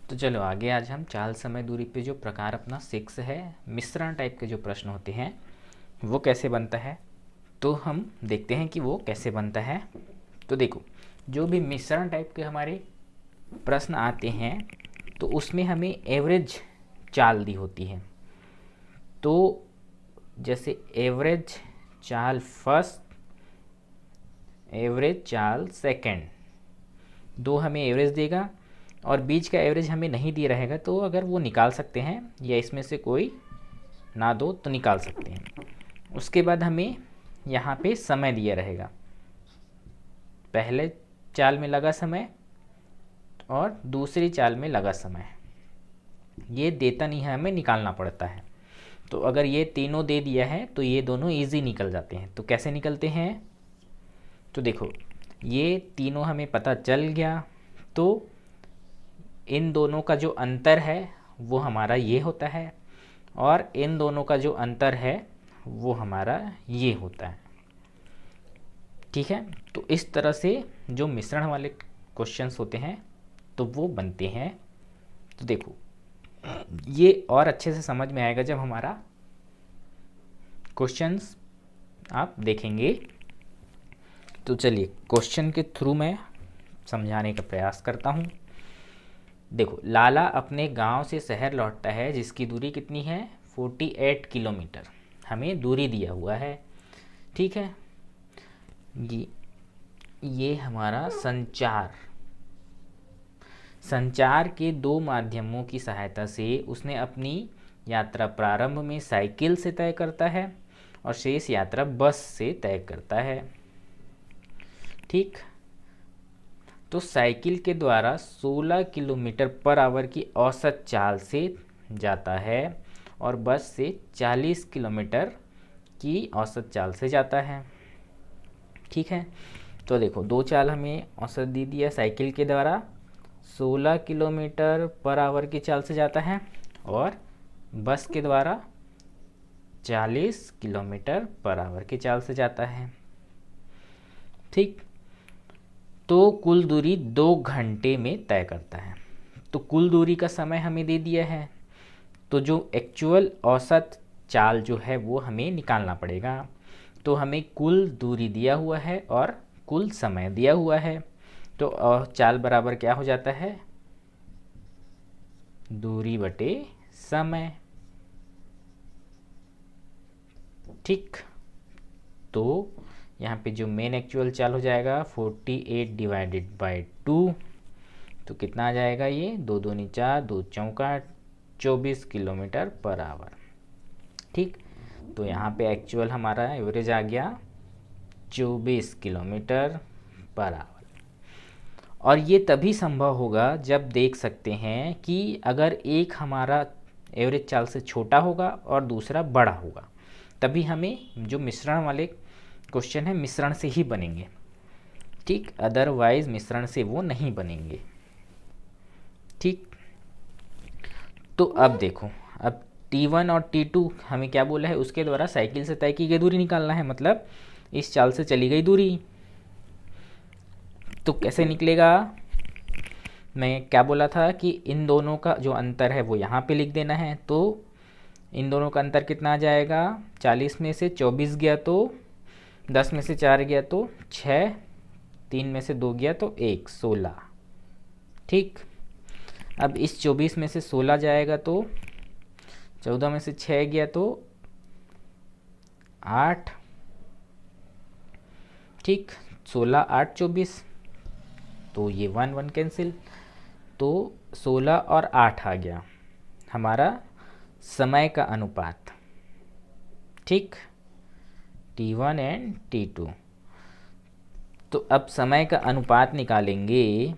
तो चलो आगे आज हम चाल समय दूरी पे जो प्रकार अपना 6 है, मिश्रण टाइप के जो प्रश्न होते हैं वो कैसे बनता है, तो हम देखते हैं कि वो कैसे बनता है। तो देखो, जो भी मिश्रण टाइप के हमारे प्रश्न आते हैं तो उसमें हमें एवरेज चाल दी होती है। तो जैसे एवरेज चाल फर्स्ट, एवरेज चाल सेकंड, दो हमें एवरेज देगा और बीच का एवरेज हमें नहीं दिया रहेगा, तो अगर वो निकाल सकते हैं या इसमें से कोई ना दो तो निकाल सकते हैं। उसके बाद हमें यहाँ पे समय दिया रहेगा, पहले चाल में लगा समय और दूसरी चाल में लगा समय, ये देता नहीं है, हमें निकालना पड़ता है। तो अगर ये तीनों दे दिया है तो ये दोनों इजी निकल जाते हैं। तो कैसे निकलते हैं, तो देखो ये तीनों हमें पता चल गया, तो इन दोनों का जो अंतर है वो हमारा ये होता है और इन दोनों का जो अंतर है वो हमारा ये होता है। ठीक है, तो इस तरह से जो मिश्रण वाले क्वेश्चंस होते हैं तो वो बनते हैं। तो देखो ये और अच्छे से समझ में आएगा जब हमारा क्वेश्चंस आप देखेंगे। तो चलिए क्वेश्चन के थ्रू मैं समझाने का प्रयास करता हूँ। देखो, लाला अपने गांव से शहर लौटता है जिसकी दूरी कितनी है, 48 किलोमीटर हमें दूरी दिया हुआ है। ठीक है, ये हमारा संचार के दो माध्यमों की सहायता से उसने अपनी यात्रा प्रारंभ में साइकिल से तय करता है और शेष यात्रा बस से तय करता है। ठीक, तो साइकिल के द्वारा 16 किलोमीटर पर आवर की औसत चाल से जाता है और बस से 40 किलोमीटर की औसत चाल से जाता है। ठीक है, तो देखो दो चाल हमें औसत दी दी है, साइकिल के द्वारा 16 किलोमीटर पर आवर की चाल से जाता है और बस के द्वारा 40 किलोमीटर पर आवर की चाल से जाता है। ठीक, तो कुल दूरी 2 घंटे में तय करता है। तो कुल दूरी का समय हमें दे दिया है, तो जो एक्चुअल औसत चाल जो है वो हमें निकालना पड़ेगा। तो हमें कुल दूरी दिया हुआ है और कुल समय दिया हुआ है, तो चाल बराबर क्या हो जाता है, दूरी बटे समय। ठीक, तो यहाँ पे जो मेन एक्चुअल चाल हो जाएगा 48 डिवाइडेड बाई 2, तो कितना आ जाएगा, ये 2 दूनी 4, 2 चौका 24 किलोमीटर पर आवर। ठीक, तो यहाँ पे एक्चुअल हमारा एवरेज आ गया 24 किलोमीटर पर आवर। और ये तभी संभव होगा जब देख सकते हैं कि अगर एक हमारा एवरेज चाल से छोटा होगा और दूसरा बड़ा होगा, तभी हमें जो मिश्रण वाले क्वेश्चन है मिश्रण से ही बनेंगे। ठीक, अदरवाइज मिश्रण से वो नहीं बनेंगे। ठीक, तो अब देखो, अब T1 और T2 हमें क्या बोला है, उसके द्वारा साइकिल से तय की गई दूरी निकालना है, मतलब इस चाल से चली गई दूरी। तो कैसे निकलेगा, मैं क्या बोला था कि इन दोनों का जो अंतर है वो यहाँ पे लिख देना है। तो इन दोनों का अंतर कितना आ जाएगा, 40 में से 24 गया तो 10 में से 4 गया तो 6, 3 में से 2 गया तो 1, 16। ठीक, अब इस 24 में से 16 जाएगा तो 14 में से 6 गया तो 8। ठीक, 16 8 24, तो ये 1 1 कैंसिल, तो 16 और 8 आ गया हमारा समय का अनुपात। ठीक, T1 एंड T2। तो अब समय का अनुपात निकालेंगे,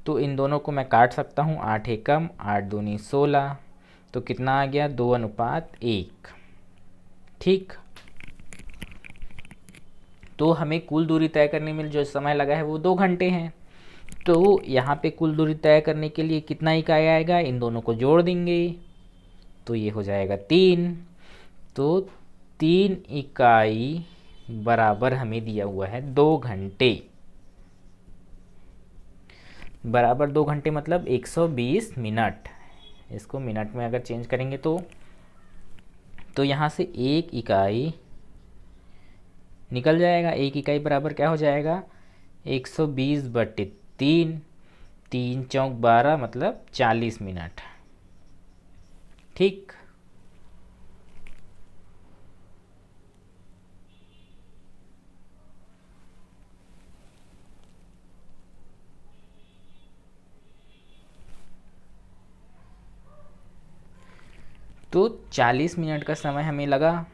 तो इन दोनों को मैं काट सकता हूँ, 8 एकम 8 दूनी 16, तो कितना आ गया, 2:1। ठीक, तो हमें कुल दूरी तय करने में जो समय लगा है वो 2 घंटे हैं। तो यहाँ पे कुल दूरी तय करने के लिए कितना इकाई आएगा, इन दोनों को जोड़ देंगे तो ये हो जाएगा 3। तो 3 इकाई बराबर हमें दिया हुआ है 2 घंटे। बराबर 2 घंटे मतलब 120 मिनट। इसको मिनट में अगर चेंज करेंगे तो यहाँ से 1 इकाई निकल जाएगा। 1 इकाई बराबर क्या हो जाएगा, 120/3, 3 चौक 12 मतलब 40 मिनट। ठीक। तो 40 मिनट का समय हमें लगा।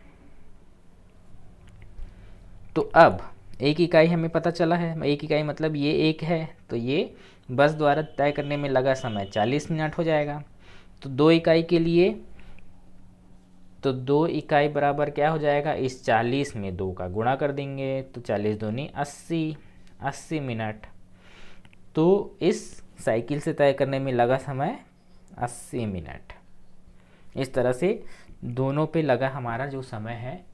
तो अब 1 इकाई हमें पता चला है, 1 इकाई मतलब ये 1 है, तो ये बस द्वारा तय करने में लगा समय 40 मिनट हो जाएगा। तो 2 इकाई के लिए, तो 2 इकाई बराबर क्या हो जाएगा, इस 40 में 2 का गुणा कर देंगे तो 40 दूनी 80 मिनट। तो इस साइकिल से तय करने में लगा समय 80 मिनट। इस तरह से दोनों पे लगा हमारा जो समय है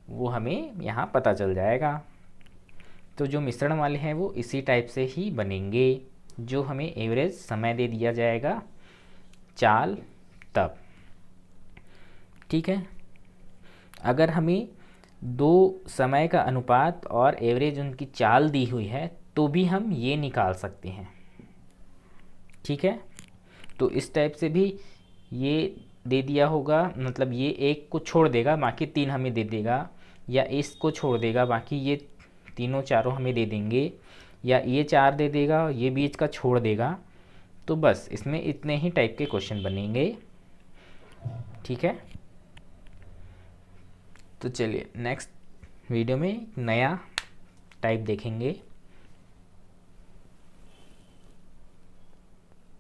वो हमें यहाँ पता चल जाएगा। तो जो मिश्रण वाले हैं वो इसी टाइप से ही बनेंगे, जो हमें एवरेज समय दे दिया जाएगा चाल तब। ठीक है। अगर हमें दो समय का अनुपात और एवरेज उनकी चाल दी हुई है तो भी हम ये निकाल सकते हैं। ठीक है। तो इस टाइप से भी ये दे दिया होगा, मतलब ये 1 को छोड़ देगा बाकी 3 हमें दे देगा, या इसको छोड़ देगा बाकी ये तीनों चारों हमें दे देंगे, या ये 4 दे देगा ये बीच का छोड़ देगा। तो बस इसमें इतने ही टाइप के क्वेश्चन बनेंगे। ठीक है। तो चलिए नेक्स्ट वीडियो में नया टाइप देखेंगे।